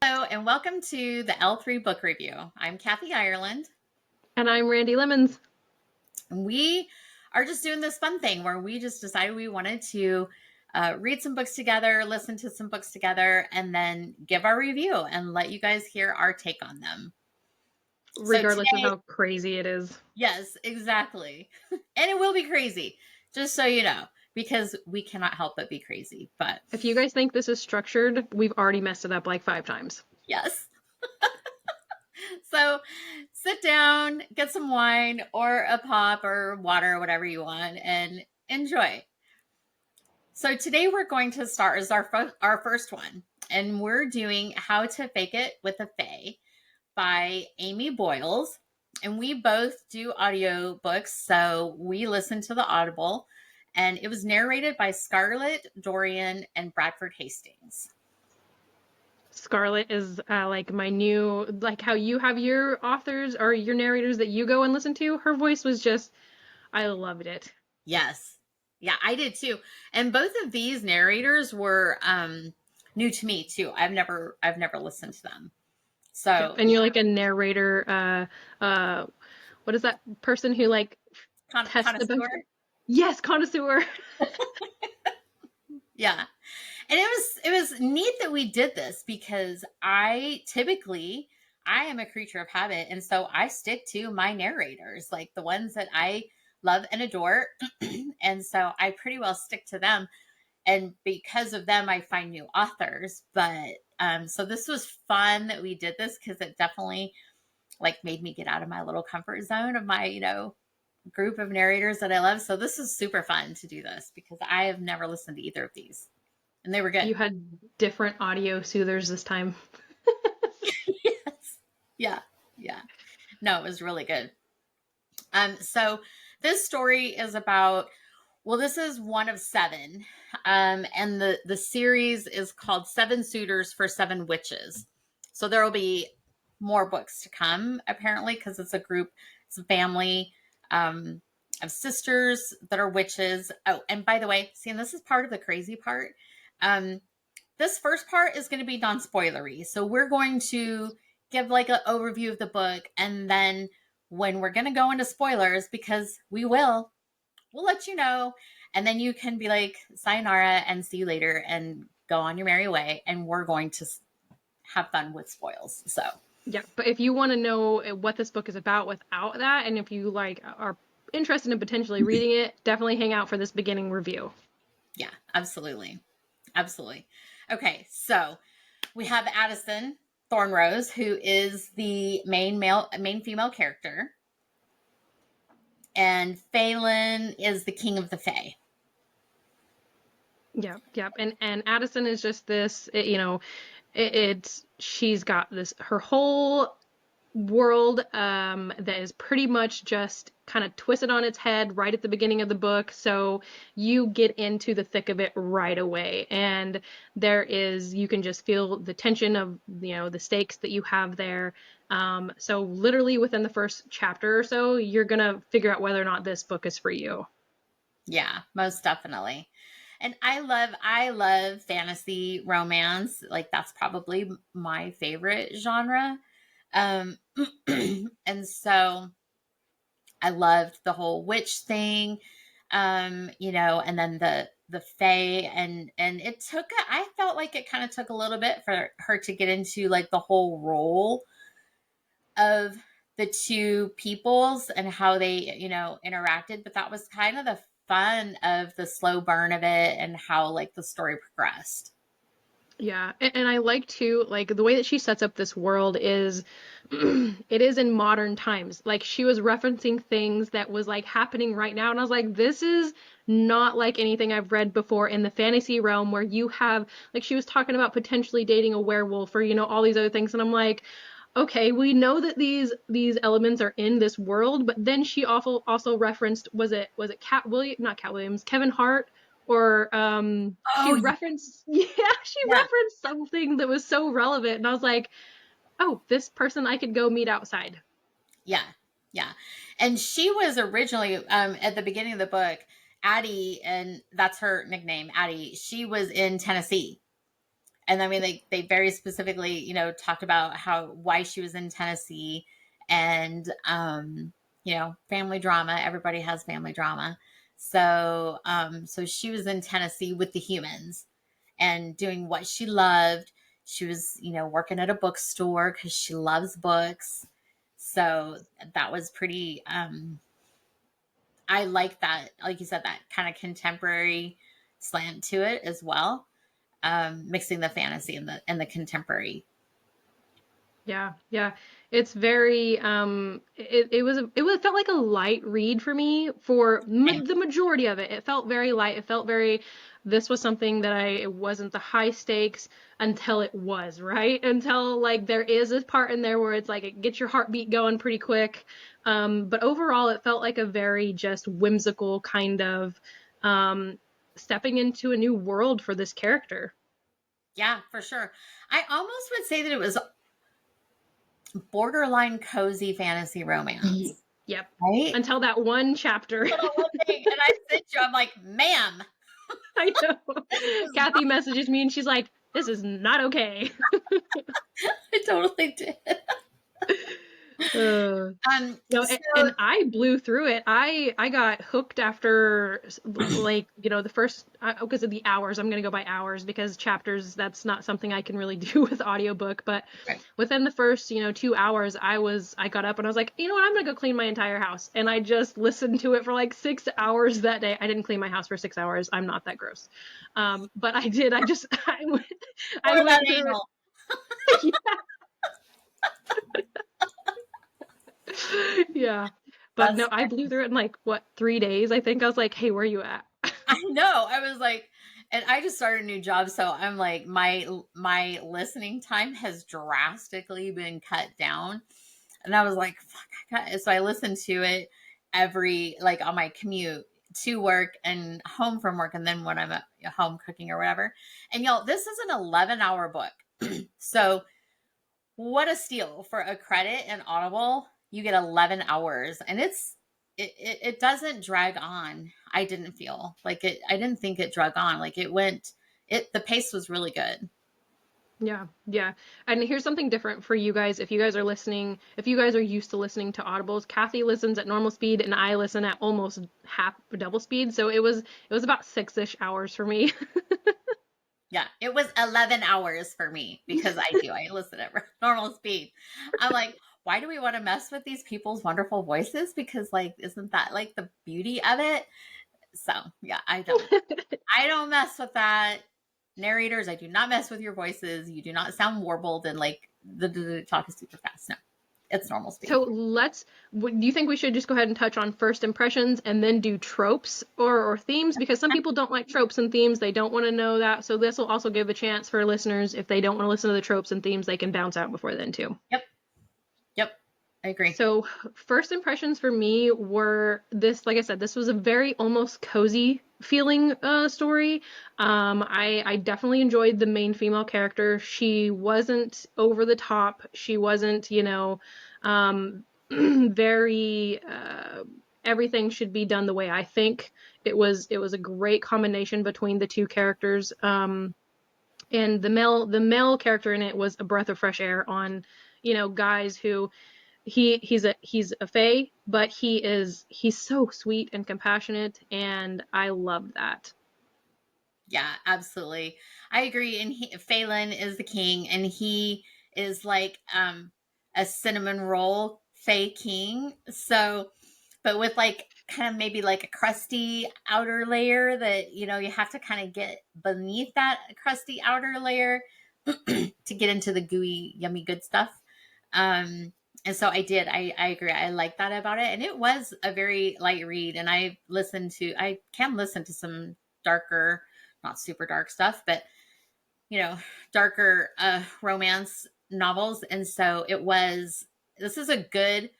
Hello, and welcome to the L3 book review. I'm Cathy Ireland. And I'm Randie Lemons. And we are just doing this fun thing where we just decided we wanted to read some books together, listen to some books together, and then give our review and let you guys hear our take on them. Regardless of how crazy it is. Yes, exactly. And it will be crazy, just so you know, because we cannot help but be crazy. But if you guys think this is structured, we've already messed it up like 5 times. Yes. So sit down, get some wine or a pop or water, whatever you want, and enjoy. So today we're going to start as our first one, and we're doing How to Fake It with a Fae by Amy Boyles. And we both do audiobooks, so we listen to the Audible, and it was narrated by Scarlett, Dorian, and Bradford Hastings. Scarlett is like my new, like how you have your authors or your narrators that you go and listen to. Her voice was just, I loved it. Yes. Yeah, I did too. And both of these narrators were new to me too. I've never listened to them. So Yep. And you're like a narrator, what is that person who like tests the best? Yes, connoisseur. Yeah. And it was neat that we did this because I am a creature of habit, and so I stick to my narrators, like the ones that I love and adore. And so I pretty well stick to them. And because of them, I find new authors. But so this was fun that we did this because it definitely like made me get out of my little comfort zone of my, group of narrators that I love. So this is super fun to do this because I have never listened to either of these. And they were good. You had different audio soothers this time. Yes. Yeah. Yeah. No, it was really good. So this story is about, well, this is one of 7. And the series is called 7 Suitors for 7 Witches. So there will be more books to come, apparently, because it's a family of sisters that are witches. Oh, and by the way, see, and this is part of the crazy part. This first part is going to be non-spoilery. So we're going to give like an overview of the book, and then when we're going to go into spoilers, because we'll let you know, and then you can be like sayonara and see you later and go on your merry way, and we're going to have fun with spoils. So yeah, but if you want to know what this book is about without that, and if you like are interested in potentially reading it, definitely hang out for this beginning review. Yeah, absolutely. Okay, so we have Addison Thornrose, who is the main female character, and Faylin is the king of the Fae. Yep. And Addison is just this, she's got this, her whole world that is pretty much just kind of twisted on its head right at the beginning of the book, so you get into the thick of it right away, and you can just feel the tension of the stakes that you have there. So literally within the first chapter or so, you're gonna figure out whether or not this book is for you. Yeah, most definitely. And I love fantasy romance. Like that's probably my favorite genre. And so I loved the whole witch thing. And then the fae, and I felt like it kind of took a little bit for her to get into like the whole role of the two peoples and how they, interacted. But that was kind of the fun of the slow burn of it and how like the story progressed. Yeah, and I like too, like the way that she sets up this world is it is in modern times. Like she was referencing things that was like happening right now, and I was like, this is not like anything I've read before in the fantasy realm where you have, like, she was talking about potentially dating a werewolf or all these other things, and I'm like, okay, we know that these elements are in this world, but then she also referenced, was it not Cat Williams, Kevin Hart, or she referenced referenced something that was so relevant, and I was like, oh, this person I could go meet outside. Yeah. And she was originally at the beginning of the book, Addie, and that's her nickname, Addie. She was in Tennessee. And I mean, they very specifically, you know, talked about why she was in Tennessee, and you know, family drama. Everybody has family drama. So so she was in Tennessee with the humans and doing what she loved. She was, you know, working at a bookstore because she loves books. So that was pretty I like that, like you said, that kind of contemporary slant to it as well, mixing the fantasy and the contemporary. Yeah, yeah. It's very it felt like a light read for me for the majority of it. It felt very light. It felt very this was something that it wasn't the high stakes until it was, right? Until like there is a part in there where it's like it gets your heartbeat going pretty quick. But overall it felt like a very just whimsical kind of stepping into a new world for this character. Yeah, for sure. I almost would say that it was borderline cozy fantasy romance, Yep. right? Until that one chapter. Little one thing, and I sent you. I'm like, ma'am, I know. this is Cathy messages me and she's like, this is not okay. I totally did. Uh, no, So and I blew through it. I got hooked after like, you know, the first because of the hours. I'm going to go by hours because chapters that's not something I can really do with audiobook, but right. within the first, you know, 2 hours I got up and I was like, "You know what? I'm going to go clean my entire house." And I just listened to it for like 6 hours that day. I didn't clean my house for 6 hours. I'm not that gross. But I did. I Or that went through anal. it. Yeah. But no, That's I blew through it in like what, 3 days, I think. I was like, hey, where are you at? I know. I was like, and I just started a new job, so I'm like, my listening time has drastically been cut down, and I was like, fuck. So I listened to it every like on my commute to work and home from work, and then when I'm at home cooking or whatever. And y'all, this is an 11-hour book, so what a steal for a credit in Audible. You get 11 hours, and it doesn't drag on. I didn't feel like it. I didn't think it drug on. Like it went. The pace was really good. Yeah, yeah. And here's something different for you guys. If you guys are listening, if you guys are used to listening to audibles, Cathy listens at normal speed and I listen at almost half double speed. So it was about 6-ish hours for me. Yeah, it was 11 hours for me because I listen at normal speed. I'm like, why do we want to mess with these people's wonderful voices? Because like, isn't that like the beauty of it? So yeah, I don't mess with that. Narrators, I do not mess with your voices. You do not sound warbled and like the talk is super fast. No, it's normal speed. So do you think we should just go ahead and touch on first impressions and then do tropes or themes? Because some people don't like tropes and themes. They don't want to know that. So this will also give a chance for listeners, if they don't want to listen to the tropes and themes, they can bounce out before then too. Yep. Yep. I agree. So first impressions for me were this, like I said, this was a very almost cozy feeling story. I definitely enjoyed the main female character. She wasn't over the top. She wasn't, very everything should be done the way I think. It was a great combination between the two characters. And the male character in it was a breath of fresh air on, guys who he's a fae, but he's so sweet and compassionate, and I love that. Yeah, absolutely. I agree. And Phelan is the king, and he is like a cinnamon roll Fey king. So, but with like kind of maybe like a crusty outer layer that you have to kind of get beneath that crusty outer layer to get into the gooey, yummy, good stuff. Um, and so I did. I agree. I like that about it, and it was a very light read. And I can listen to some darker, not super dark stuff, but you know, darker romance novels. And so it was. This is a good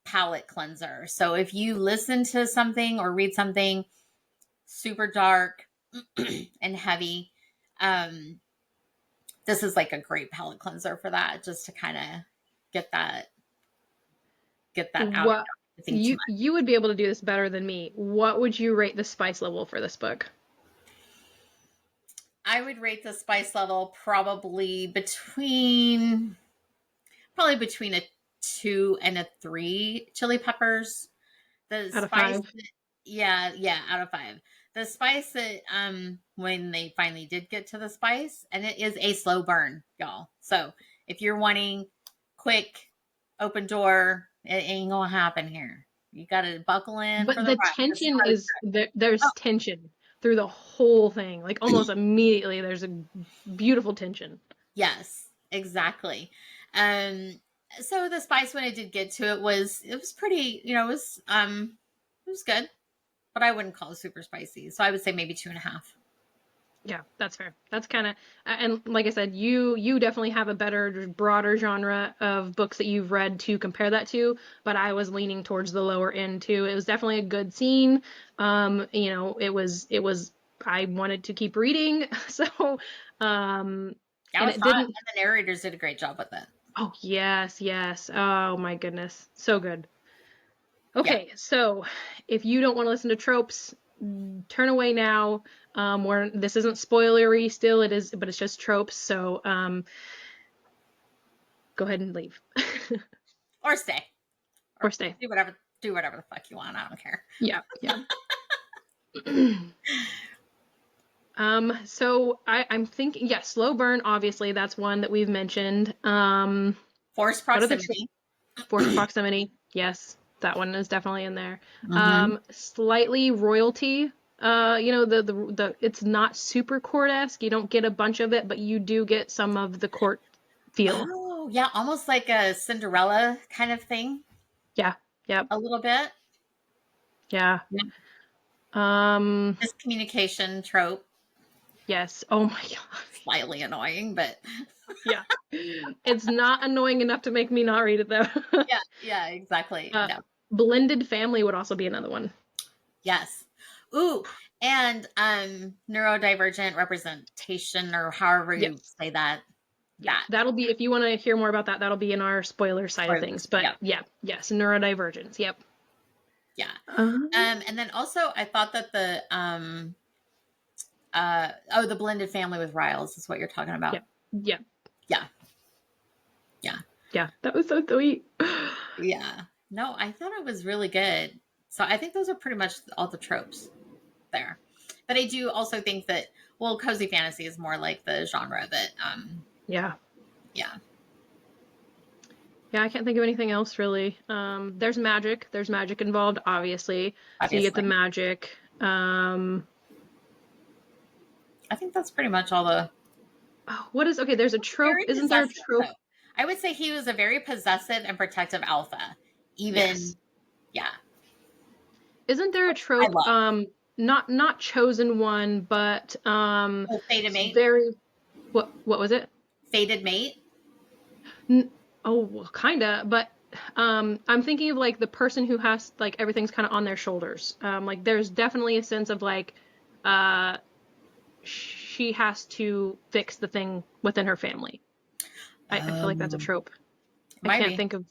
palate cleanser. So if you listen to something or read something super dark and heavy, um, this is like a great palate cleanser for that, just to kind of get that out. What I think too you would be able to do this better than me. What would you rate the spice level for this book? I would rate the spice level probably between a 2 and a 3 chili peppers. The Out of spice, 5. yeah, out of 5. The spice that when they finally did get to the spice, and it is a slow burn, y'all. So if you're wanting quick open door, it ain't gonna happen here. You gotta buckle in for But the the ride. This is tension hard. is there's tension through the whole thing. Like almost immediately there's a beautiful tension. Yes, exactly. Um, so the spice when I did get to it was pretty, it was good, but I wouldn't call it super spicy. So I would say maybe 2.5. Yeah, that's fair. That's kind of, and like I said, you definitely have a better, broader genre of books that you've read to compare that to. But I was leaning towards the lower end too. It was definitely a good scene. It was. I wanted to keep reading, so That and was it hot, didn't. and the narrators did a great job with it. Oh yes, yes. Oh my goodness, so good. Yeah. Okay, so if you don't want to listen to tropes, turn away now. This isn't spoilery still, it is, but it's just tropes. So go ahead and leave Or stay. or Or stay. do whatever the fuck you want. I don't care. Yeah, yeah. So I'm thinking, yeah, slow burn. Obviously, that's one that we've mentioned. Forced What are the proximity. forced proximity? Yes, that one is definitely in there. Mm-hmm. Slightly royalty. The it's not super court-esque. You don't get a bunch of it, but you do get some of the court feel. Oh, yeah, almost like a Cinderella kind of thing. Yeah, yep, A little bit. yeah. Yeah. Um, Miscommunication trope. yes. Oh my God. Slightly annoying, but Yeah. It's not annoying enough to make me not read it though. yeah, exactly. uh, No. Blended family would also be another one. Yes. Ooh, and neurodivergent representation, or however you Yes. say that. Yeah. That That'll be, if you want to hear more about that, that'll be in our spoiler side of things. spoilers. But Yeah. yeah, yes, neurodivergence. Yep. Yeah. Um, And then also I thought that the blended family with Riles is what you're talking about. yep. Yep. Yeah. Yeah. Yeah. That was so sweet. Yeah. No, I thought it was really good. So I think those are pretty much all the tropes there. But I do also think that, well, cozy fantasy is more like the genre that Yeah. yeah. Yeah, I can't think of anything else really. There's magic. There's magic involved, obviously. So you get the Obviously. magic. I think that's pretty much all the Oh, what is, okay, there's a trope. very Isn't there a possessive trope? though. I would say he was a very possessive and protective alpha. Even Yes. yeah. Isn't there a Which I trope, love. not chosen one, but Oh, fated mate. very, what was it? Fated mate. N oh, well, kinda, but I'm thinking of like the person who has like everything's kind of on their shoulders. Like there's definitely a sense of like uh she has to fix the thing within her family. I feel like that's a Um trope. I might can't be. think of,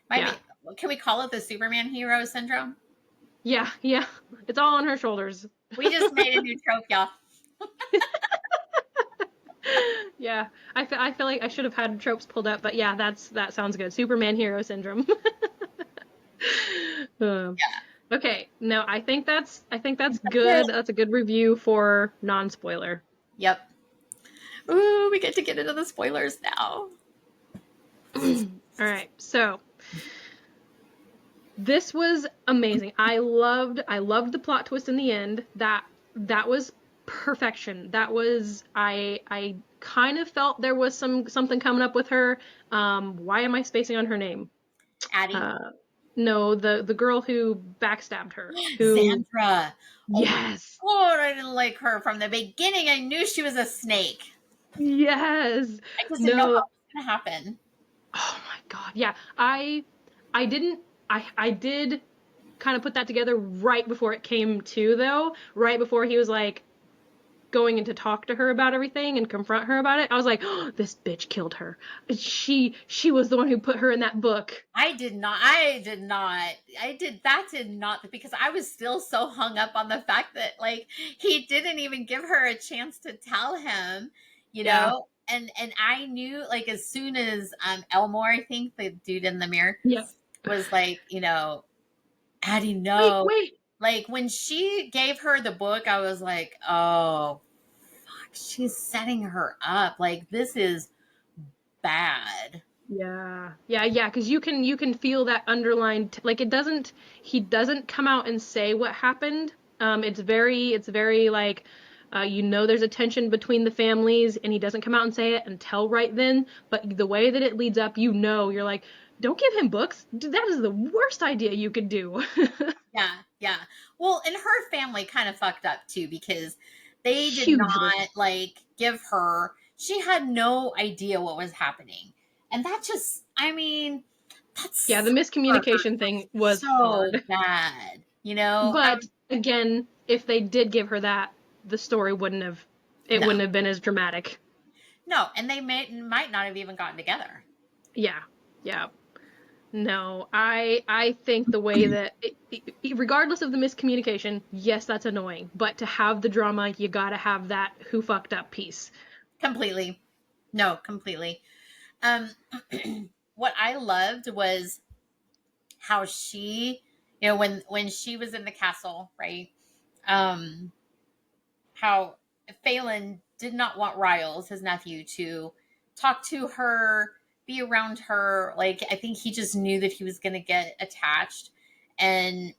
Might yeah. be. Can we call it the Superman hero syndrome? Yeah, yeah. It's all on her shoulders. We just made a new trope, y'all. Yeah, I feel like I should have had tropes pulled up, but yeah, that sounds good. Superman hero syndrome. Um, okay, no, I think that's Yeah. good. That's a good review for non-spoiler. Yep. Ooh, we get to get into the spoilers now. All right, so this was amazing. I loved the plot twist in the end. That was perfection. That was, I kind of felt there was something coming up with her. Why am I spacing on her name? Addie. Uh, no, the girl who backstabbed her. Who, Xandra. Oh my yes, god, I didn't like her from the beginning. I knew she was a snake. yes. I just didn't know how No, it was gonna happen. oh my God. Yeah. I didn't I did kind of put that together right before it came to though, right before he was like, going in to talk to her about everything and confront her about it, I was like, oh, this bitch killed her. She was the one who put her in that book. I did not. I did not. I did that did not because I was still so hung up on the fact that like he didn't even give her a chance to tell him, you Yeah. know. And I knew like as soon as Elmore, I think the dude in the mirror Yep. was like, Addie, Wait, no. wait. Like when she gave her the book, I was like, oh fuck, she's setting her up. Like this is bad. Yeah. Yeah, yeah, cuz you can feel that underlined like he doesn't come out and say what happened. It's very like there's a tension between the families and he doesn't come out and say it until right then, but the way that it leads up, you're like, don't give him books. That is the worst idea you could do. Yeah, yeah. Well, and her family kind of fucked up too because they did Hugely. not like give her, she had no idea what was happening. And that just, I mean, Yeah, the that's miscommunication thing was so hard. bad, you know? But again, if they did give her that, the story No, wouldn't have been as dramatic. no. And they might not have even gotten together. Yeah. Yeah. No, I think the way that regardless of the miscommunication, yes, that's annoying, but to have the drama, you got to have that who fucked up piece. Completely. No, completely. Um, what I loved was how she, when she was in the castle, right? Um, how Faylin did not want Riles, his nephew, to talk to her, be around her. Like, I think he just knew that he was going to get attached. And,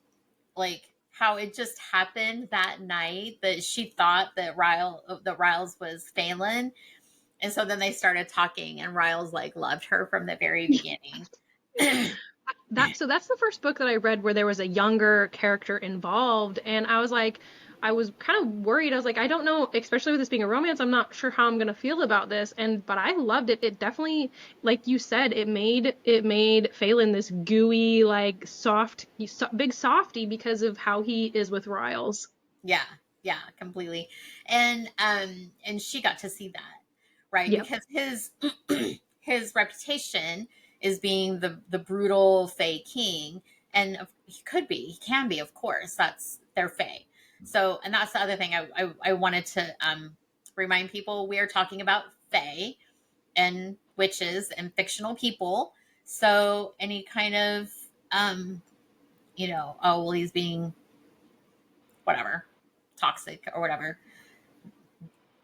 like, how it just happened that night that she thought that Riles was Phelan. And so then they started talking, and Riles, like, loved her from the very beginning. That's the first book that I read where there was a younger character involved, and I was kind of worried. I was like, I don't know, especially with this being a romance, I'm not sure how I'm gonna feel about this. But I loved it. It definitely, like you said, it made Phelan this gooey, like big softy because of how he is with Riles. Yeah, yeah, completely. And she got to see that, right? Yep. Because his reputation is being the brutal Fey king, and he can be, of course. That's their Fey. So, and that's the other thing I wanted to remind people: we are talking about Fey and witches and fictional people. So, any kind of oh well, he's being whatever toxic or whatever,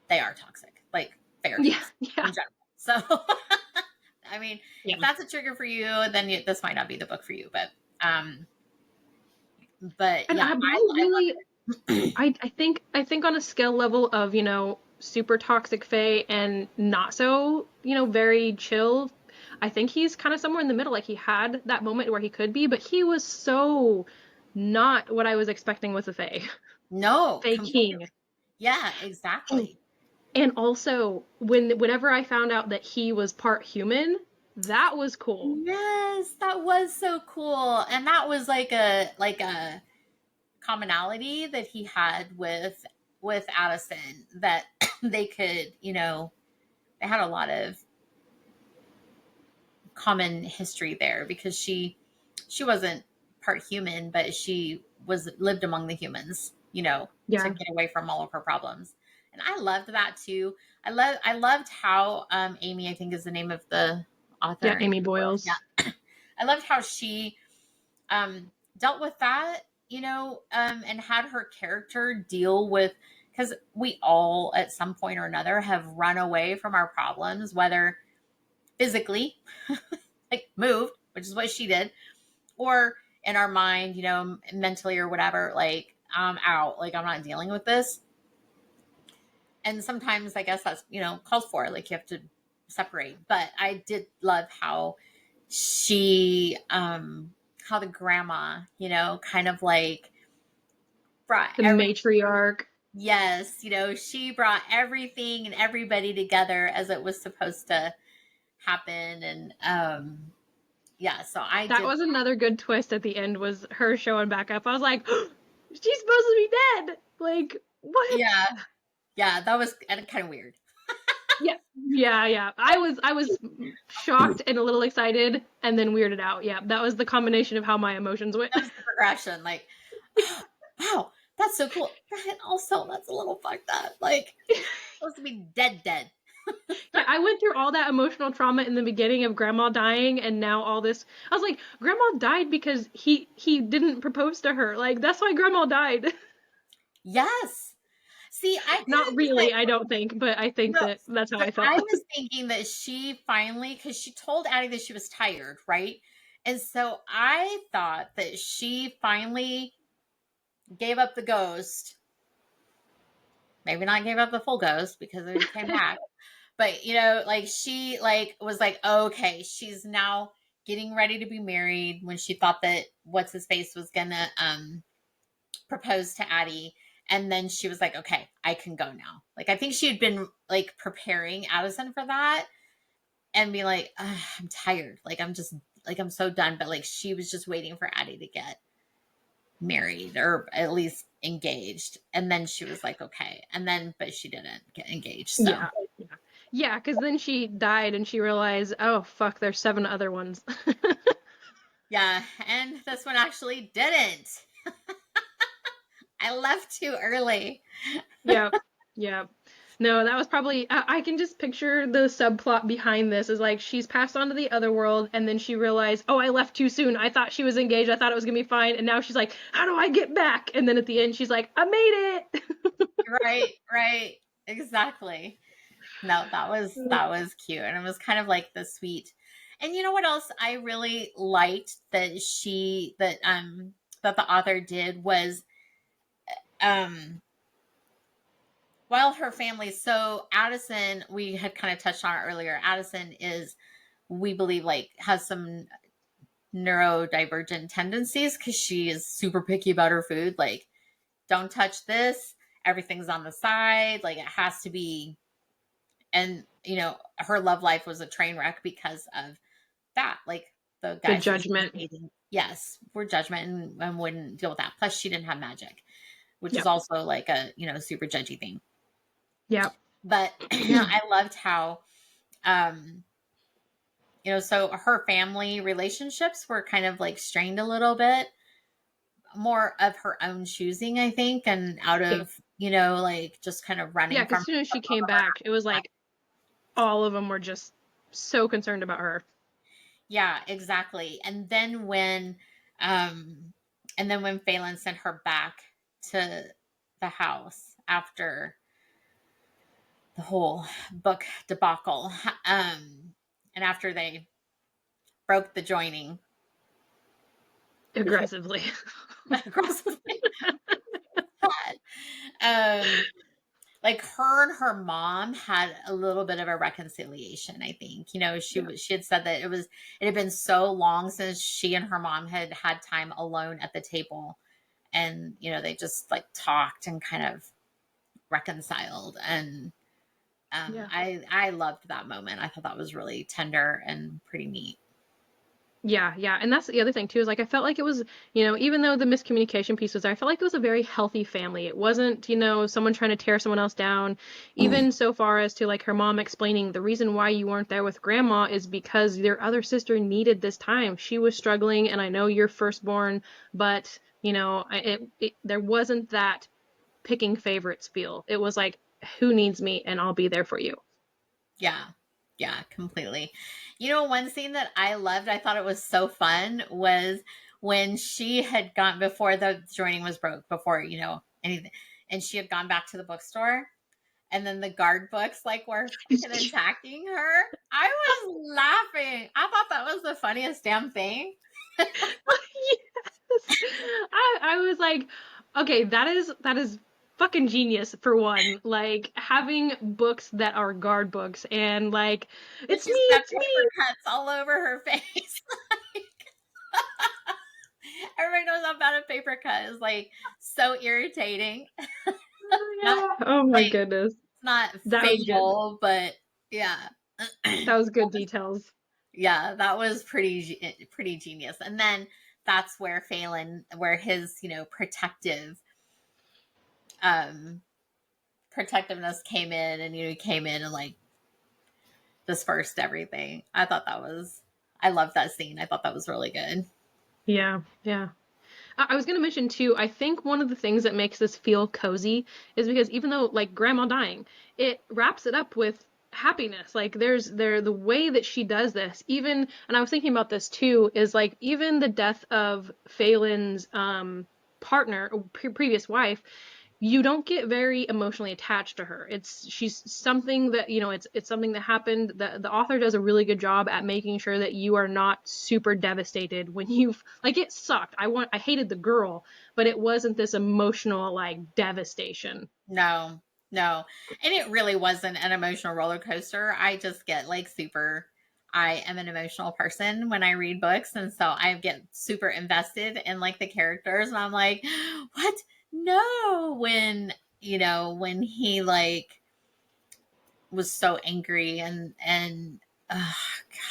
they are toxic, like Yeah. fairies Yeah. in general. So, I mean, if Yeah. that's a trigger for you, then this might not be the book for you. Um, but And yeah, I I really love it. I think on a scale level of, super toxic Fae and not so, very chill, I think he's kind of somewhere in the middle. Like he had that moment where he could be, but he was so not what I was expecting with the Fae. No, Fae completely. King. Yeah, And exactly. and also whenever I found out that he was part human, that was cool. Yes, that was so cool, and that was like a commonality that he had with Addison, that they could, they had a lot of common history there because she wasn't part human, but she was lived among the humans, to Yeah. get away from all of her problems. And I loved that too. I loved how Amy, I think is the name of the Yeah, author. Amy Yeah. Boyles. I loved how she dealt with that, and had her character deal with, because we all at some point or another have run away from our problems, whether physically, like moved, which is what she did, or in our mind, mentally or whatever, like I'm out, like I'm not dealing with this. And sometimes I guess that's, calls for, like you have to separate. But I did love how she, how the grandma, kind of like brought The every, matriarch. yes, she brought everything and everybody together as it was supposed to happen. And yeah, so I That did. was another good twist at the end, was her showing back up. I was like, she's supposed to be dead. Like, what? Yeah, Yeah, that was kind of weird. Yeah. I was shocked and a little excited and then weirded out. Yeah, that was the combination of how my emotions went. That was the progression. Like, oh, wow, that's so cool. And also, that's a little fucked up. Like, supposed to be dead. Yeah, I went through all that emotional trauma in the beginning of grandma dying and now all this. I was like, grandma died because he didn't propose to her. Like that's why grandma died. Yes. See, I Not didn't really, like I don't think, but I think no, that that's how but I felt. I was thinking that she finally, because she told Addie that she was tired, right? And so I thought that she finally gave up the ghost. Maybe not gave up the full ghost because it came back. But like she like was like, okay, she's now getting ready to be married when she thought that what's his face was gonna propose to Addie. And then she was like, okay, I can go now. Like I think she had been like preparing Addison for that and be like, I'm tired. Like I'm just like I'm so done. But like she was just waiting for Addie to get married or at least engaged. And then she was like, okay. And then but she didn't get engaged. So Yeah. Yeah, because then she died and she realized, oh fuck, there's 7 other ones. yeah. And this one actually didn't. I left too early. Yep. Yep. No, that was probably I can just picture the subplot behind this is like she's passed on to the other world and then she realized, "Oh, I left too soon. I thought she was engaged. I thought it was going to be fine." And now she's like, "How do I get back?" And then at the end she's like, "I made it." Right. Exactly. No, that was cute. And it was kind of like the sweet. And you know what else I really liked that the author did was um while her family, so Addison, we had kind of touched on it earlier. Addison is, we believe, like has some neurodivergent tendencies because she is super picky about her food. Like, don't touch this. Everything's on the side. Like, it has to be. And, her love life was a train wreck because of that. Like, the The guys that she was judgment. dating, yes, were judgment and wouldn't deal with that. Plus, she didn't have magic, which is Yep. also like a, super judgy thing. Yep. But I loved how, um, so her family relationships were kind of like strained a little bit more of her own choosing, I think, and out Yeah. of, like just kind of Yeah, running because from as soon as her she love came of her. back, it was like all of them were just so concerned about her. Yeah, exactly. Um, and then when Phelan sent her back to the house after the whole book debacle, and after they broke the joining, Aggressively. aggressively, um, like her and her mom had a little bit of a reconciliation. I think Yeah. she had said that it had been so long since she and her mom had had time alone at the table, and they just like talked and kind of reconciled. And Yeah. I loved that moment. I thought that was really tender and pretty neat. Yeah, and that's the other thing too, is like I felt like it was, even though the miscommunication piece was there, I felt like it was a very healthy family. It wasn't, someone trying to tear someone else down, even so far as to like her mom explaining the reason why you weren't there with grandma is because your other sister needed this time. She was struggling, and I know you're firstborn, but there wasn't that picking favorites feel. It was like, who needs me, and I'll be there for you. Yeah. Yeah, completely. One scene that I loved, I thought it was so fun, was when she had gone before the joining was broke, before, anything, and she had gone back to the bookstore, and then the guard books like were fucking attacking her. I was laughing. I thought that was the funniest damn thing. Yes. I was like, okay, that is fucking genius for one. Like having books that are guard books and like And it's me, she's got it's paper me. cuts all over her face. Everybody knows how bad a paper cut is, like, so irritating. Not Yeah. Oh my like goodness. it's not That was good. fatal, but yeah. That was good details. Yeah, that was pretty genius. And then that's where where his, um protectiveness came in, and he came in and like dispersed everything. I loved that scene. I thought that was really good. Yeah, yeah. I was going to mention too, I think one of the things that makes this feel cozy is because even though like grandma dying, it wraps it up with happiness. Like the way that she does this, even, and I was thinking about this too, is like even the death of Phelan's partner, previous wife, you don't get very emotionally attached to her. She's something that, it's something that happened. The author does a really good job at making sure that you are not super devastated when you've, like, it sucked. I hated the girl, but it wasn't this emotional like devastation. No, no. And it really wasn't an emotional roller coaster. I just get like I am an emotional person when I read books. And so I get super invested in like the characters. And I'm like, what? No. When he like was so angry and oh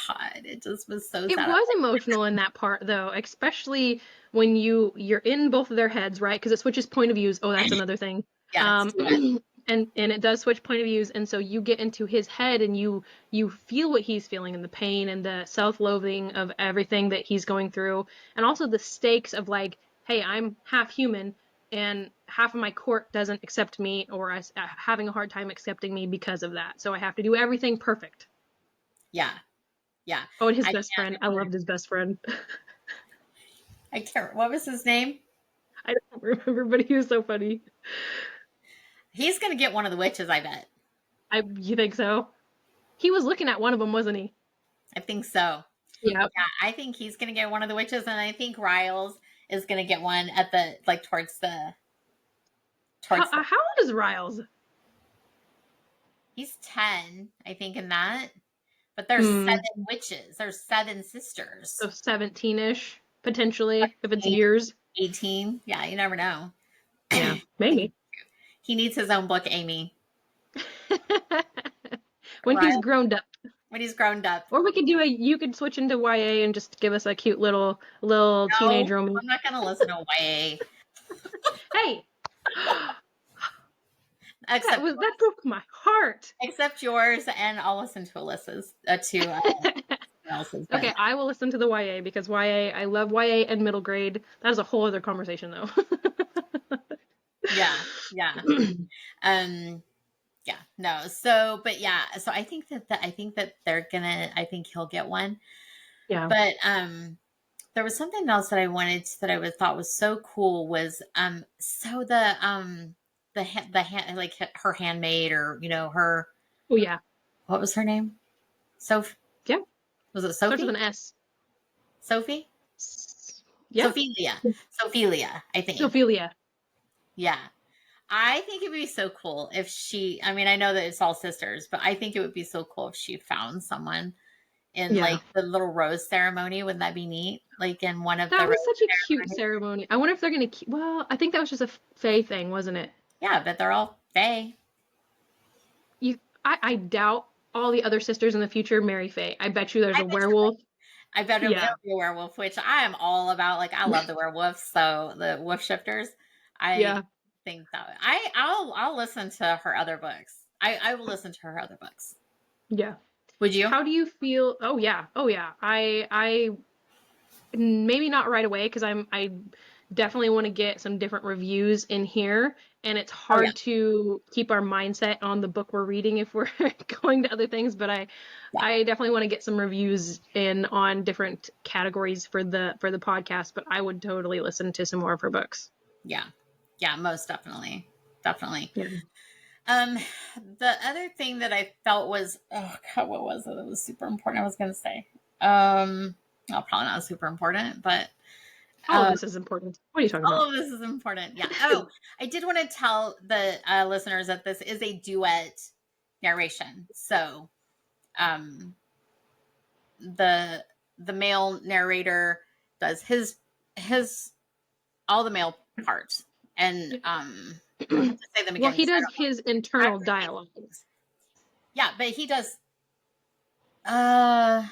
God, it just was so It sad. was emotional in that part though, especially when you're in both of their heads, right? Because it switches point of views. Oh, that's another thing. Yes. And it does switch point of views, and so you get into his head and you feel what he's feeling and the pain and the self-loathing of everything that he's going through, and also the stakes of like, hey, I'm half human and half of my court doesn't accept me or is having a hard time accepting me because of that. So I have to do everything perfect. Yeah. Yeah. Oh, and his I best can't friend. I loved his best friend. I can't what was his name? I don't remember, but he was so funny. He's gonna get one of the witches, I bet. You think so? He was looking at one of them, wasn't he? I think so. Yeah. Yeah, I think he's gonna get one of the witches, and I think Riles is gonna get one at the like How, towards the how old is Riles? he's 10, I think, in that. But there's Hmm. seven witches. There's seven sisters. So 17-ish, potentially, if it's 17, years. 18. Yeah, you never know. Yeah, maybe. He needs his own book, Amy. When he's Riles, grown up. when he's grown up. Or we could you could switch into YA and just give us a cute little No, teenage romance. I'm not gonna listen to YA. Hey, Except that broke my heart. except yours, and I'll listen to Alyssa's to else's. But Okay, I will listen to the YA because I love YA and middle grade. That is a whole other conversation though. yeah, yeah. Um, yeah, no. So, but yeah, so I think that I think he'll get one. Yeah. But there was something else that thought was so cool was so the hand like her handmaid, or her, Oh yeah. what was her name? Soph Yeah. Was it Starts with Sophie? an S. Sophie? Yeah. Sophelia, I think. Ophelia. Yeah. I think it would be so cool if I mean, I know that it's all sisters, but I think it would be so cool if she found someone in Yeah. like the little rose ceremony. Wouldn't that be neat? Like in one of the That was rose such a cute ceremonies. ceremony. I wonder if they're gonna keep. Well, I think that was just a Fae thing, wasn't it? Yeah, but they're all Fae. I doubt all the other sisters in the future marry Fae. I bet you there's I a bet you're werewolf. right. I bet it'll Yeah. be a werewolf, which I am all about. Like, I love the werewolves, so the wolf shifters. I Yeah. think that I'll listen to her other books. I will listen to her other books. Yeah. Would you? How do you feel? Oh yeah. Oh yeah. I maybe not right away because I definitely want to get some different reviews in here, and it's Oh yeah, hard to keep our mindset on the book we're reading if we're going to other things, but yeah, I definitely want to get some reviews in on different categories for the podcast, but I would totally listen to some more of her books. yeah, yeah. Most definitely, definitely. Yeah. Um, the other thing that I felt was, oh God, what was it? That was super important. I was going to say, well, probably not super important, but All of this is important. What are you talking all about? of this is important. Yeah. Oh, I did want to tell the listeners that this is a duet narration. So, um, the male narrator does his all the male parts, and I have to say them Well, again he because I does don't his internal practice these dialogue. things. Yeah, but he does. Uh,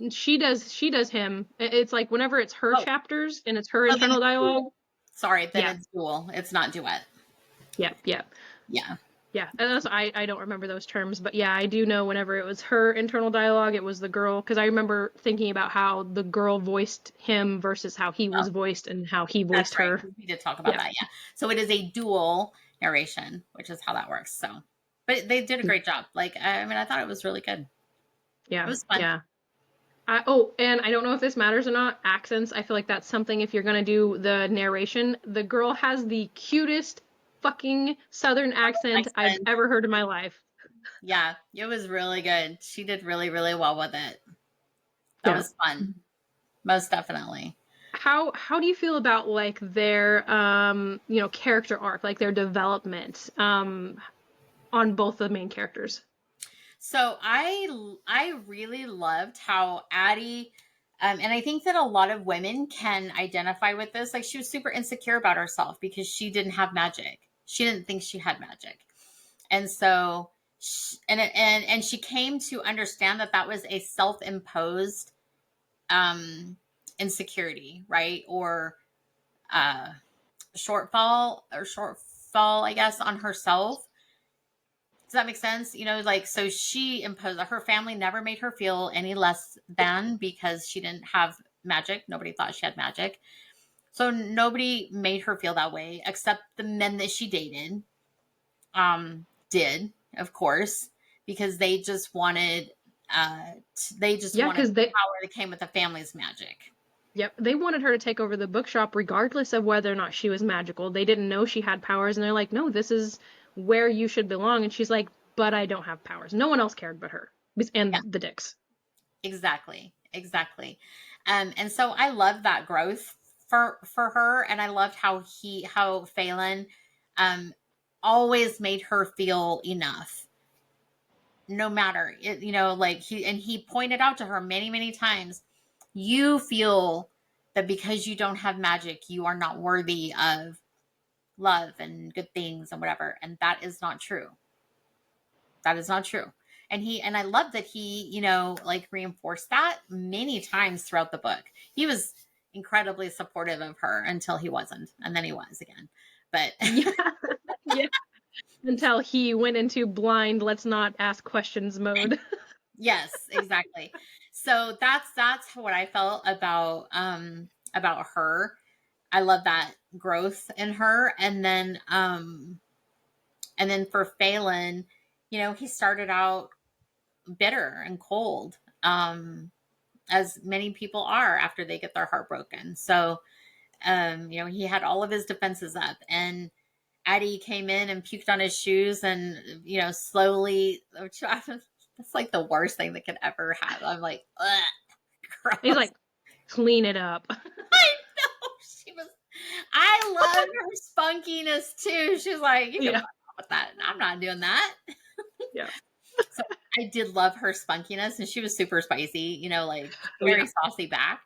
She does him. It's like whenever it's her oh, chapters and it's her so then internal it's dialogue. dual. Sorry, then Yeah. it's dual. It's not duet. Yep. Yep. Yeah. Yeah, and that's, I don't remember those terms, but yeah, I do know whenever it was her internal dialogue, it was the girl, because I remember thinking about how the girl voiced him versus how he was voiced and how he That's voiced right. her. We did talk about Yeah. that. Yeah. So it is a dual narration, which is how that works. So, but they did a great job. Like, I mean, I thought it was really good. It Yeah, was fun. yeah. Oh, and I don't know if this matters or not. Accents. I feel like that's something if you're gonna do the narration. The girl has the cutest fucking Southern accent I've Accent. ever heard in my life. Yeah, it was really good. She did really, really well with it. That Yeah. was fun. Most definitely. How do you feel about like their character arc, like their development on both the main characters? So I really loved how Addie, and I think that a lot of women can identify with this. Like she was super insecure about herself because she didn't have magic. She didn't think she had magic, and so and she came to understand that that was a self-imposed um, insecurity, right? Or uh, shortfall, I guess, on herself. Does that make sense? You know, like, so she imposed, her family never made her feel any less than because she didn't have magic. Nobody thought she had magic. So nobody made her feel that way except the men that she dated, did, of course, because they just Yeah, wanted because the power that came with the family's magic. yep, they wanted her to take over the bookshop regardless of whether or not she was magical. They didn't know she had powers, and they're like, no, this is where you should belong. And she's like, but I don't have powers. No one else cared but her Yeah, and the dicks. exactly. Exactly. And so I love that growth for her. And I loved how Phelan, um, always made her feel enough, no matter it, like he pointed out to her many, many times, you feel that because you don't have magic, you are not worthy of love and good things and whatever. And that is not true. That is not true. And I love that he, like reinforced that many times throughout the book. He was incredibly supportive of her until he wasn't, and then he was again. But Yeah, yeah. Until he went into blind, let's not ask questions mode. yes, exactly. So that's what I felt about her. I love that growth in her. And then for Phelan, he started out bitter and cold. As many people are after they get their heart broken. So, he had all of his defenses up, and Addie came in and puked on his shoes, and slowly, that's like the worst thing that could ever happen. I'm like, ugh, He's gross. like, clean it up. I know she was. I loved her spunkiness too. She's like, you can Yeah, fuck off with that. I'm not doing that. yeah. So I did love her spunkiness, and she was super spicy. Like Oh very yeah. saucy back.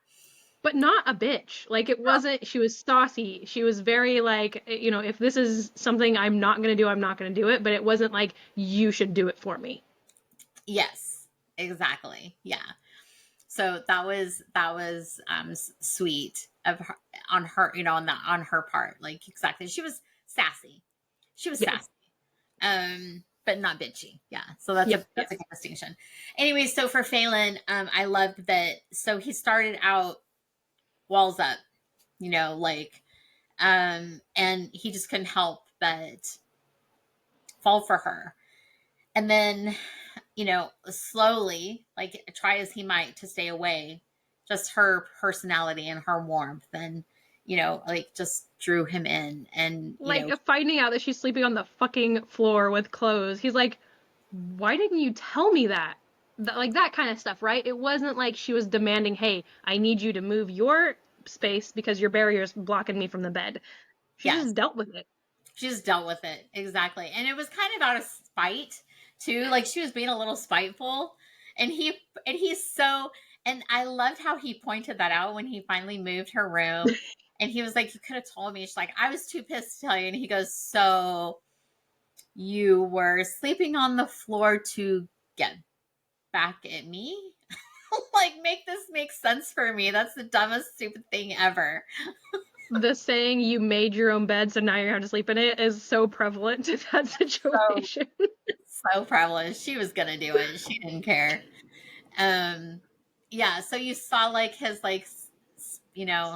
But not a bitch. Like it wasn't, she was saucy. She was very like, if this is something I'm not going to do, I'm not going to do it. But it wasn't like, you should do it for me. Yes, exactly. Yeah. So that was sweet of her, on her, on her part. Like exactly. She was sassy. She was Yeah. sassy. But not bitchy. Yeah. So that's a Yep. that's a Yes. good distinction. Anyway, so for Phelan, I loved that, so he started out walls up, like and he just couldn't help but fall for her. And then slowly, like try as he might to stay away, just her personality and her warmth and, like just drew him in. And, Like finding out that she's sleeping on the fucking floor with clothes. He's like, why didn't you tell me that? Like that kind of stuff, right? It wasn't like she was demanding, hey, I need you to move your space because your barrier's blocking me from the bed. She yes, just dealt with it. she just dealt with it. Exactly. And it was kind of out of spite too. Like she was being a little spiteful. And he's so, and I loved how he pointed that out when he finally moved her room. And he was like, you could have told me. She's like, I was too pissed to tell you. And he goes, so you were sleeping on the floor to get back at me? Like, make this make sense for me. That's the dumbest, stupid thing ever. the saying "you made your own bed, so now you're going to sleep in it" is so prevalent to that So situation. so prevalent. She was gonna do it. She didn't care. Um, yeah. So you saw like his like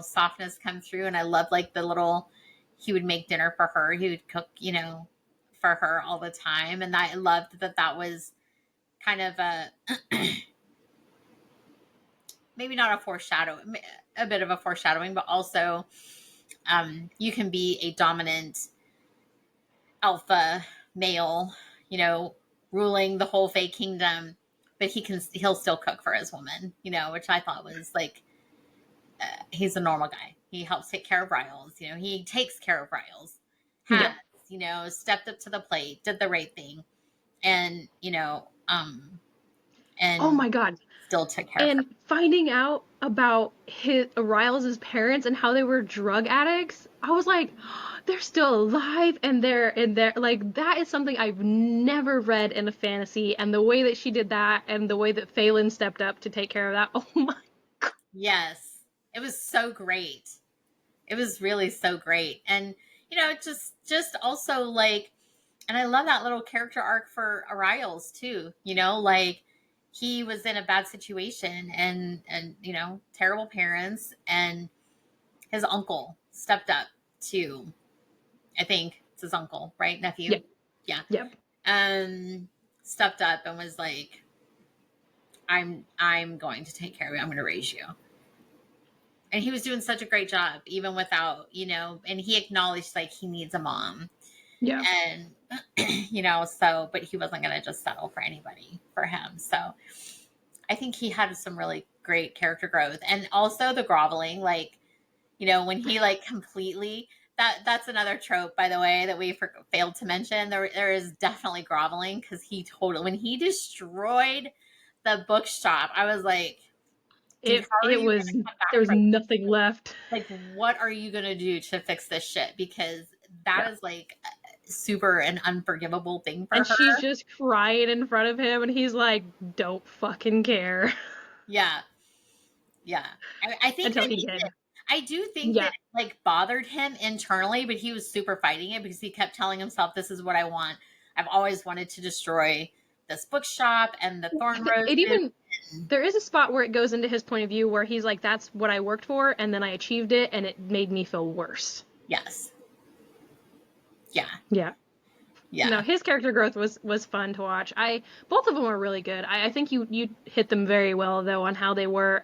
softness come through, and I loved like the little. He would make dinner for her. He would cook, for her all the time, and I loved that. That was kind of a maybe not a foreshadow, a bit of a foreshadowing, but also you can be a dominant alpha male, ruling the whole Fey kingdom, but he'll still cook for his woman, which I thought was like he's a normal guy. He helps take care of Riles, he takes care of Riles, has Yeah. stepped up to the plate, did the right thing, and Oh and my god. still took care of her. And finding out about Riles' parents and how they were drug addicts, I was like, they're still alive and they're like that is something I've never read in a fantasy. And the way that she did that and the way that Faylin stepped up to take care of that, oh my god. Yes, it was so great. It was really so great. And just also like, and I love that little character arc for Ariels too, like he was in a bad situation, and terrible parents, and his uncle stepped up to, I think it's his uncle, right? Nephew. Yep. Yeah. Yep. Um stepped up and was like, I'm going to take care of you. I'm going to raise you. And he was doing such a great job even without, and he acknowledged like he needs a mom. Yeah. And so but he wasn't going to just settle for anybody for him. So I think he had some really great character growth, and also the groveling, like, when he like completely, that's another trope, by the way, that we failed to mention. There is definitely groveling, because he totally, when he destroyed the bookshop, I was like, dude, how are It you going was to come there back was from nothing left. like, what are you going to do to fix this shit? Because that Yeah. is like super an unforgivable thing for And her. she's just crying in front of him and he's like, don't fucking care. Yeah. Yeah. I think Until that he he did. did. I do think that Yeah. it like bothered him internally, but he was super fighting it because he kept telling himself, this is what I want. I've always wanted to destroy this bookshop and the thorn It roses. even there is a spot where it goes into his point of view where he's like, that's what I worked for, and then I achieved it, and it made me feel worse. Yes. Yeah. Yeah. No, Yeah. his character growth was fun to watch. I both of them were really good. I think you hit them very well though on how they were.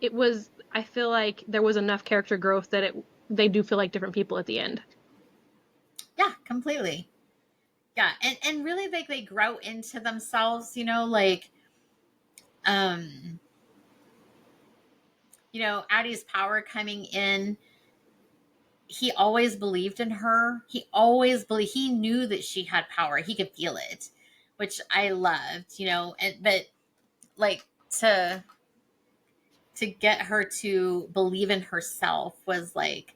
It was I feel like there was enough character growth that they do feel like different people at the end. Yeah. Completely. Yeah. And really, like, they grow into themselves, like, um, Addie's power coming in, he always believed in her. He knew that she had power. He could feel it, which I loved, but like, to get her to believe in herself was like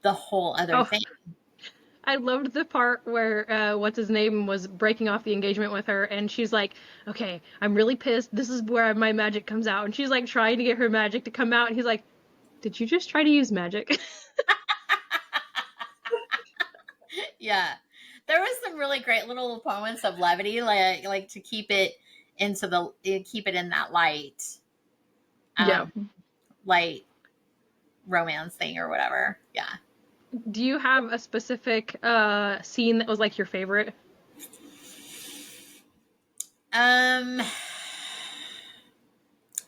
the whole other Oh, thing. I loved the part where what's his name was breaking off the engagement with her, and she's like, "Okay, I'm really pissed. This is where my magic comes out." And she's like trying to get her magic to come out, and he's like, "Did you just try to use magic?" Yeah. There was some really great little moments of levity, like to keep it in that Yeah. um light romance thing or whatever. Yeah. Do you have a specific scene that was like your favorite? Um,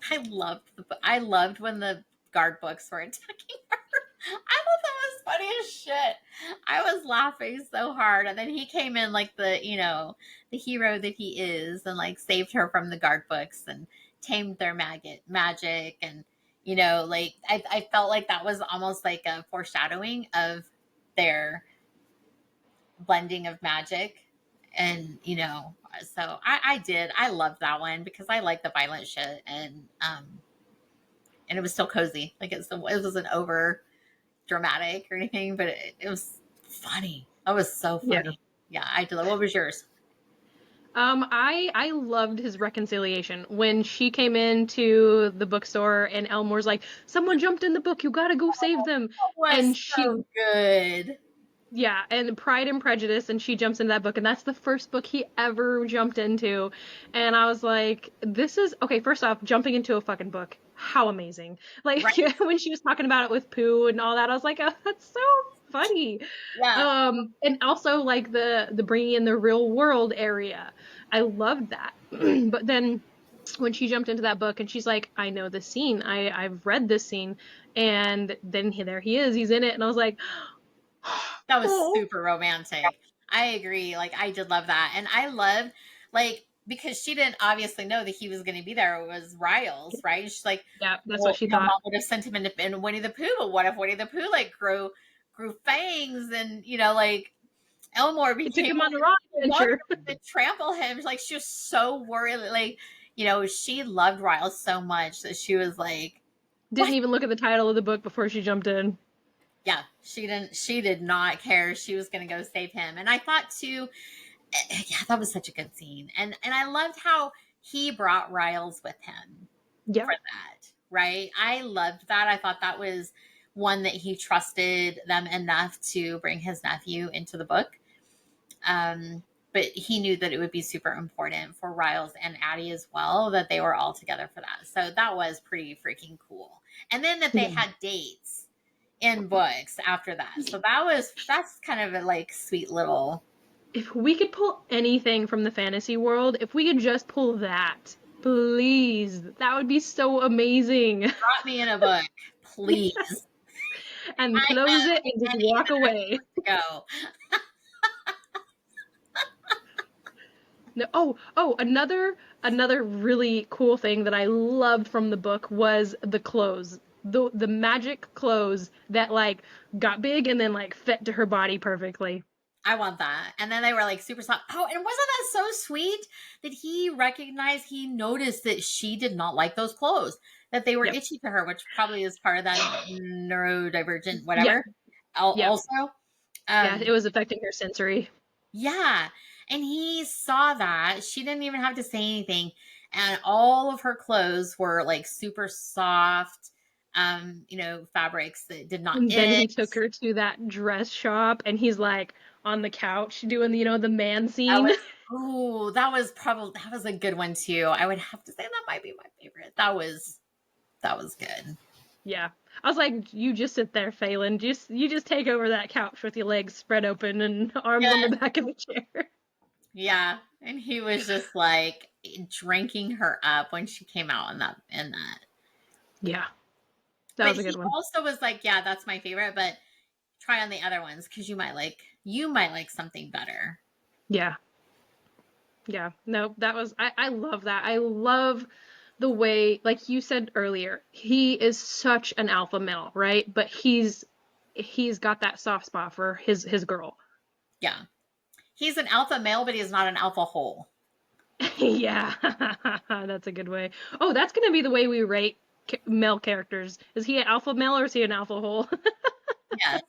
I loved when the guard books were attacking her. I thought that was funny as shit. I was laughing so hard, and then he came in like the hero that he is, and like saved her from the guard books and tamed their magic, and like I felt like that was almost like a foreshadowing of their blending of magic. And so I loved that one because I like the violent shit, and it was still cozy, like it wasn't over dramatic or anything, but it was funny. It was so Yeah. funny. Yeah, I did. What was yours? I loved his reconciliation when she came into the bookstore and Elmore's like, someone jumped in the book, you gotta go save them. It And was she, so good. yeah, and Pride and Prejudice, and she jumps into that book, and that's the first book he ever jumped into. And I was like, this is okay, first off, jumping into a fucking book. How amazing. Like Right? when she was talking about it with Pooh and all that, I was like, oh, that's so funny. Yeah. And also like the bringing in the real world area. I loved that. But then when she jumped into that book and she's like, I know this scene. I've read this scene. And then there he is, he's in it, and I was like, That was oh, super romantic. I agree. Like I did love that. And I loved like because she didn't obviously know that he was going to be there. It was Riles, right? She's like, yeah, that's what well, she her thought. mom would have sent him in Winnie the Pooh, but what if Winnie the Pooh like grew fangs and like Elmore He took became him on a like rock the one adventure. to trample him? Like she was so worried. Like she loved Riles so much that she was like, Didn't what? even look at the title of the book before she jumped in. Yeah, she didn't. She did not care. She was going to go save him. And I thought too, yeah, that was such a good scene. And I loved how he brought Riles with him Yeah. for that. Right? I loved that. I thought that was one that he trusted them enough to bring his nephew into the book. Um, but he knew that it would be super important for Riles and Addie as well that they were all together for that. So that was pretty freaking cool. And then that they Yeah. had dates in books after that. So that's kind of a like sweet little If we could pull anything from the fantasy world, if we could just pull that, please, that would be so amazing. drop me in a book, please. And I close it have and just any walk away. to go. No, another really cool thing that I loved from the book was the clothes. The magic clothes that like got big and then like fit to her body perfectly. I want that. And then they were like super soft. Oh, and wasn't that so sweet that he noticed that she did not like those clothes, that they were Yep. itchy to her, which probably is part of that neurodivergent, Yep. whatever. Yep. Also, Yeah, it um, was affecting her sensory. yeah. And he saw that. She didn't even have to say anything. And all of her clothes were like super soft, fabrics that did not And then itch. he took her to that dress shop and he's like on the couch doing, the man That scene. was that was a good one too. I would have to say that might be my favorite. That was good. Yeah. I was like, you just sit there, Phelan. You just take over that couch with your legs spread open and arms on the Yeah. back of the chair. Yeah. And he was just like drinking her up when she came out in that. Yeah. That But was a good he one. also was like, yeah, that's my favorite, but try on the other ones because you might like something better. Yeah. Yeah. No, that was I love that. I love the way, like you said earlier, he is such an alpha male, right? But he's got that soft spot for his girl. Yeah. He's an alpha male, but he's not an alpha hole. Yeah, that's a good way. Oh, that's gonna be the way we rate male characters. Is he an alpha male or is he an alpha hole? Yes.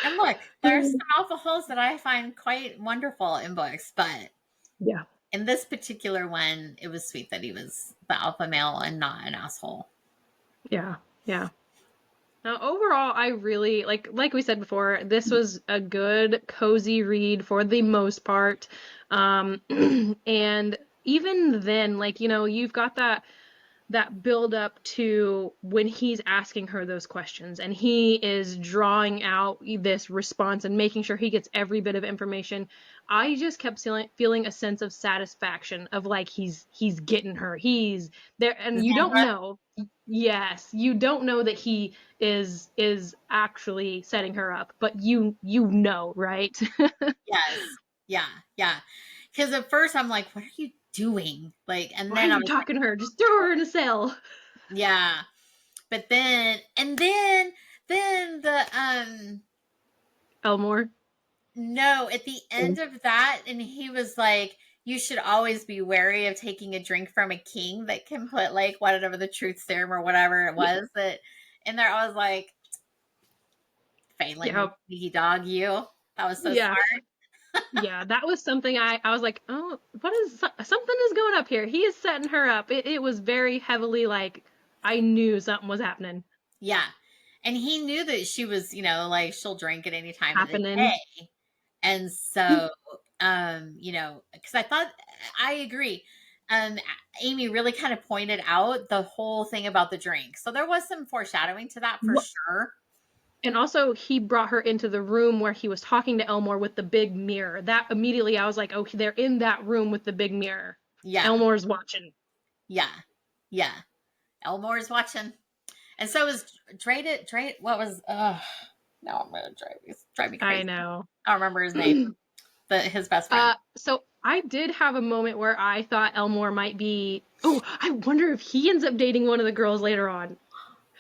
And look, there's some alpha holes that I find quite wonderful in books, but Yeah, in this particular one, it was sweet that he was the alpha male and not an asshole. yeah, yeah. Now, overall, I really like we said before, this was a good, cozy read for the most part. And even then, like, you've got that build up to when he's asking her those questions and he is drawing out this response and making sure he gets every bit of information. I just kept feeling a sense of satisfaction of like he's getting her, he's there, and you don't Zandra? know. Yes, you don't know that he is actually setting her up, but you know, right? Yes. Yeah. Yeah. Because at first I'm like, what are you doing? Like, and Why are then I you was like, talking to her? Just throw her in a cell. yeah. But then Elmore. no, at the end of that, and he was like, you should always be wary of taking a drink from a king that can put like whatever the truth serum or whatever it Yeah. was that in there. I was like, Phelan, you Yeah. sneaky dog, you. That was so Yeah. smart. Yeah, that was something I was like, oh, something is going up here. He is setting her up. It was very heavily like I knew something was Yeah. And he knew that she was, like she'll drink at any time of the happening. day. And so, because I thought, I agree. Um, Amy really kind of pointed out the whole thing about the drink. So there was some foreshadowing to that for sure. And also, he brought her into the room where he was talking to Elmore with the big mirror. That immediately, I was like, oh, they're in that room with the big mirror. Yeah. Elmore's watching. Yeah. Yeah. Elmore's watching. And so is what was, no, I'm going to drive me I crazy. know. I don't remember his name, his best friend. So I did have a moment where I thought Elmore might be. Oh, I wonder if he ends up dating one of the girls later on.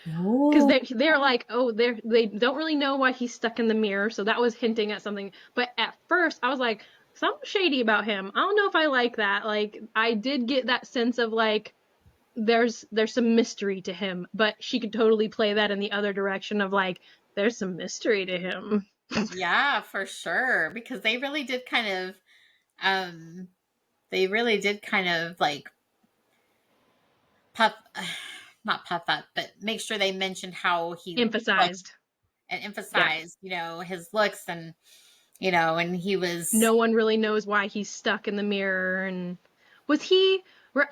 Because Oh. they're like, oh, they don't really know why he's stuck in the mirror, so that was hinting at something. But at first, I was like, something shady about him. I don't know if I like that. Like, I did get that sense of like, there's some mystery to him, but she could totally play that in the other direction of like, there's some mystery to him. Yeah, for sure. Because um, they really did kind of like puff, not puff up, but make sure they mentioned how he looked Emphasized. and Yeah. emphasized, his looks and, and he was, No one really knows why he's stuck in the mirror. And was he?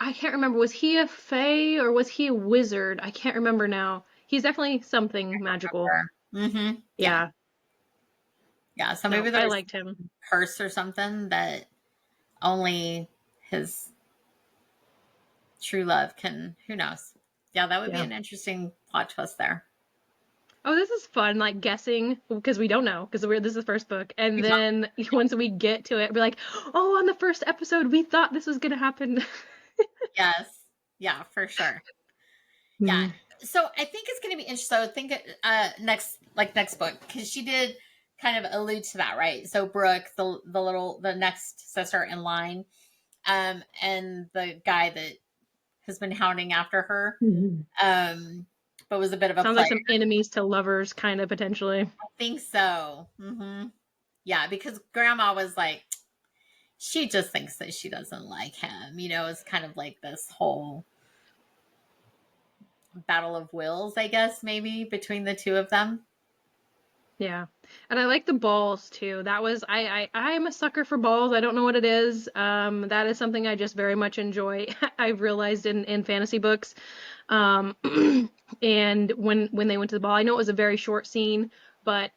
I can't remember. Was he a fae or was he a wizard? I can't remember now. He's definitely something magical. mm-hmm, yeah, Yeah. yeah. So No, maybe I there's liked him. curse or something that only his true love can, who knows? Yeah, that would be Yeah. an interesting plot twist there. Oh, this is fun, like guessing because we don't know because this is the first book, and then once we get to it, we're like, oh, on the first episode, we thought this was gonna happen. Yes. Yeah, for sure. Yeah. Hmm. So I think it's going to be interesting. So I think next book, because she did kind of allude to that, right? So Brooke, the next sister in line, and the guy that has been hounding after her, but was a bit of a Sounds player. like some enemies to lovers, kind of potentially. I think so. Yeah, because Grandma was like, she just thinks that she doesn't like him. It's kind of like this whole battle of wills, I guess, maybe between the two of them. Yeah. And I like the balls too. That was I'm a sucker for balls. I don't know what it is. That is something I just very much enjoy. I've realized in fantasy books. Um and when they went to the ball, I know it was a very short scene, but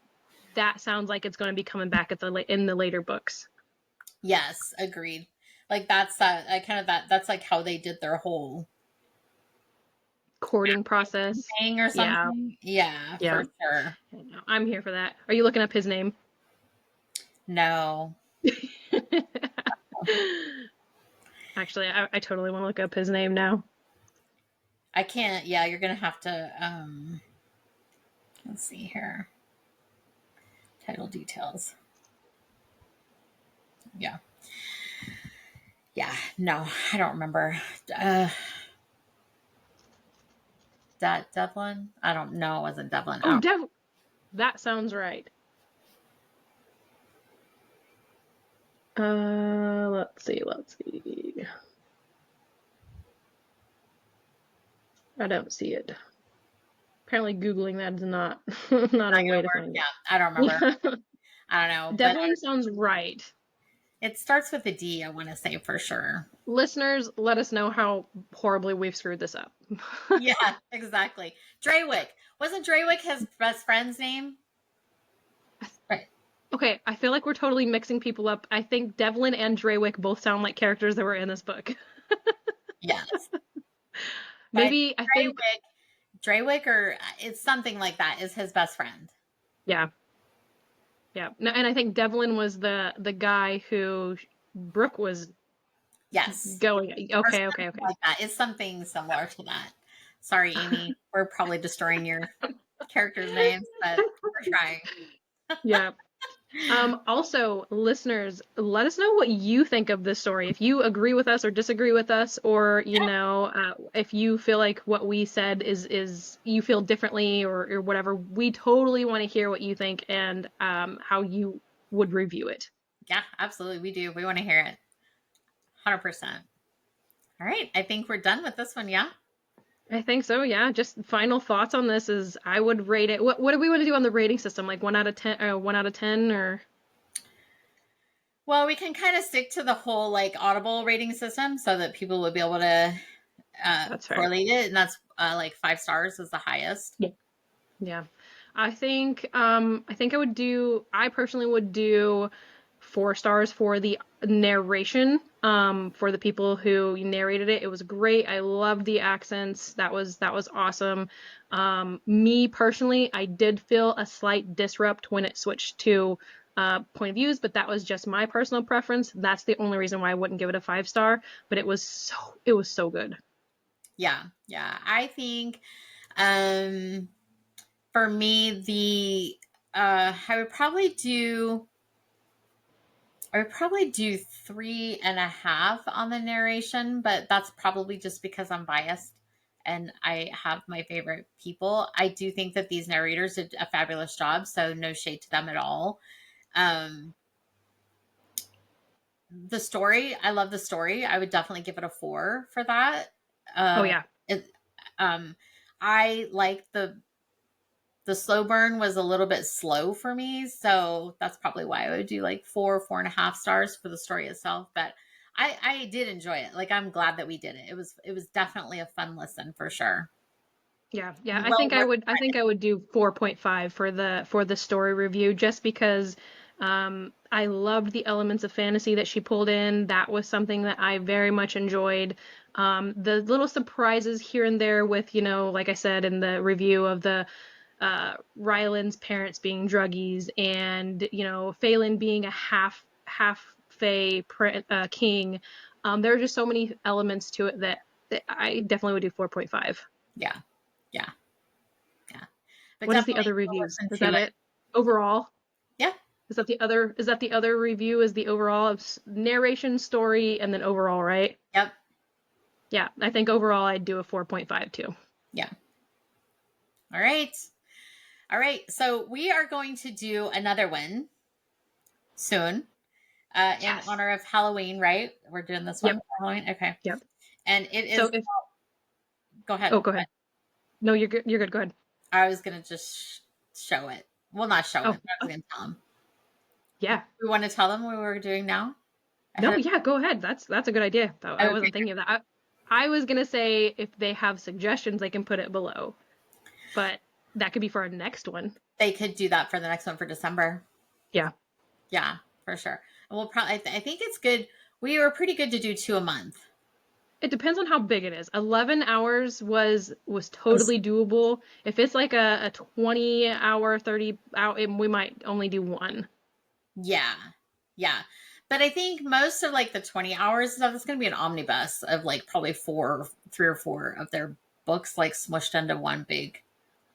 that sounds like it's going to be coming back in the later books. Yes, agreed. Like that's I kind of that's like how they did their whole Courting process. thing or Yeah. something. Yeah, Yeah. for sure. I'm here for that. Are you looking up his name? No, Actually, I totally want to look up his name now. I can't. Yeah, you're gonna have to. Let's see here. Title details. Yeah, yeah. No, I don't remember. Uh, that Devlin? I don't know. It wasn't Devlin. I Oh, don't. that sounds right. Let's see, let's see. I don't see it. Apparently, Googling that is not not a Not way gonna to work. find Yeah, it. I don't remember. Yeah, I don't know, but Devlin sounds right. it starts with a D. I want to say for sure. Listeners, let us know how horribly we've screwed this up. Yeah, exactly. Draywick. Wasn't Draywick his best friend's name? Right. Okay, I feel like we're totally mixing people up. I think Devlin and Draywick both sound like characters that were in this book. Yes. But Maybe I think, Draywick, or it's something like that, is his best friend. yeah, yeah. No, and I think Devlin was the guy who Brooke was Yes. going. Or Okay, okay, something okay. like that. It's something similar to that. Sorry, Amy. We're probably destroying your characters' names, but we're trying. Yeah. Also, listeners, let us know what you think of this story. If you agree with us or disagree with us, or if you feel like what we said is you feel differently or whatever, we totally want to hear what you think and how you would review it. Yeah, absolutely. We do. We want to hear it. 100%. All right. I think we're done with this one. Yeah. I think so, yeah. Just final thoughts on this is I would rate it. What do we want to do on the rating system? Like 1 out of 10, 1 out of 10, or? Well, we can kind of stick to the whole like Audible rating system so that people would be able to That's fair. correlate it. And that's like 5 stars is the highest. Yeah. Yeah. I personally would do 4 stars for the narration, for the people who narrated it. It was great. I loved the accents. That was awesome. Me personally, I did feel a slight disrupt when it switched to point of views, but that was just my personal preference. That's the only reason why I wouldn't give it a 5 star, but it was so good. Yeah. Yeah. I think um, for me, I would probably do 3.5 on the narration, but that's probably just because I'm biased and I have my favorite people. I do think that these narrators did a fabulous job, so no shade to them at all. Um, the story, I love the story. I would definitely give it a 4 for that. Oh Uh, yeah. it, um, I like the slow burn was a little bit slow for me, so that's probably why I would do like 4.5 stars for the story itself. But I did enjoy it. Like I'm glad that we did it. It was definitely a fun listen for sure. Yeah, yeah. I Well think I worth would I think I would do 4.5 for the story review just because I loved the elements of fantasy that she pulled in. That was something that I very much enjoyed. The little surprises here and there with, like I said in the review of the Ryland's parents being druggies and, Faylin being a half Fae king. There are just so many elements to it that I definitely would do 4.5. Yeah, yeah, yeah. But What is the definitely other go reviews? listen Is to that it. it? Overall? Yeah. Is that the other review is the overall of narration, story, and then overall, right? Yep. Yeah, I think overall I'd do a 4.5 too. Yeah. All right. All right. So we are going to do another one soon. In Yes. honor of Halloween, right? We're doing this one Yep. for Halloween. Okay. Yep. And it So is, if go ahead. Oh, go ahead. No, you're good. You're good. Go ahead. I was going to just show it. Well, not show Oh, it, but I was going to tell them. yeah. We want to tell them what we're doing now? No, Ahead yeah, go ahead. That's a good idea. I okay. wasn't thinking of that. I was gonna say if they have suggestions, they can put it below, but that could be for our next one. They could do that for the next one for December. Yeah. Yeah, for sure. And we'll probably, I think it's good. We were pretty good to do 2 a month. It depends on how big it is. 11 hours was Was- totally doable. If it's like a 20 hour, 30 hour, we might only do one. Yeah. Yeah. But I think most of like the 20 hours stuff is going to be an omnibus of like probably 3 or 4 of their books like smushed into one big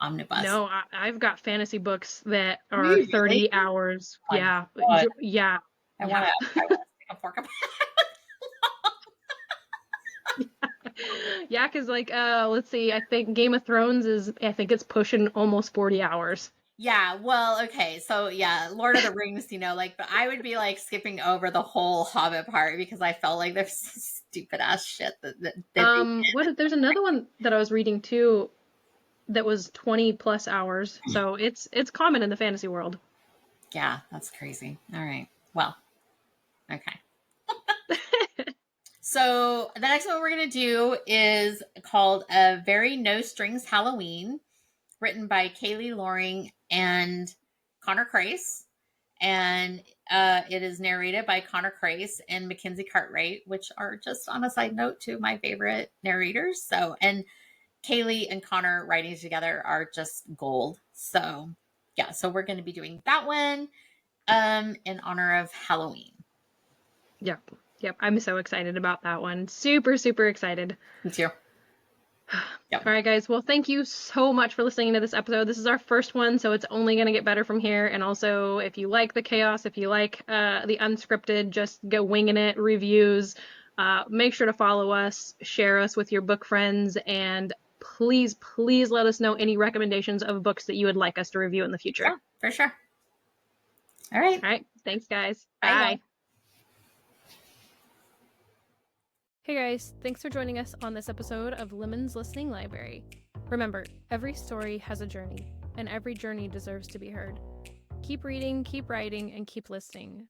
omnibus. No, I've got fantasy books that Do are you really? 30 hours. Oh my Yeah. God. Yeah. Yeah. I want to stick a fork up. Yeah, because like let's see, I think Game of Thrones I think it's pushing almost 40 hours. Yeah, well, okay. So yeah, Lord of the Rings, like but I would be like skipping over the whole Hobbit part because I felt like there's stupid ass shit that they There's another one that I was reading too that was 20 plus hours. So it's common in the fantasy world. Yeah, that's crazy. All right. Well, okay. So the next one we're gonna do is called A Very No Strings Halloween, written by Kaylee Loring and Connor Crace. And it is narrated by Connor Crace and Mackenzie Cartwright, which are just on a side note to my favorite narrators. So, and Kaylee and Connor writing together are just gold. So, yeah, so we're going to be doing that one in honor of Halloween. Yep. Yep. I'm so excited about that one. Super, super excited. Me too. Yep. All right, guys. Well, thank you so much for listening to this episode. This is our first one, so it's only going to get better from here. And also, if you like the chaos, if you like the unscripted, just go winging it reviews, make sure to follow us, share us with your book friends, and please, please let us know any recommendations of books that you would like us to review in the future. Yeah, for sure. All right. All right. Thanks, guys. Bye, Bye. guys. Hey guys, thanks for joining us on this episode of Lemon's Listening Library. Remember, every story has a journey, and every journey deserves to be heard. Keep reading, keep writing, and keep listening.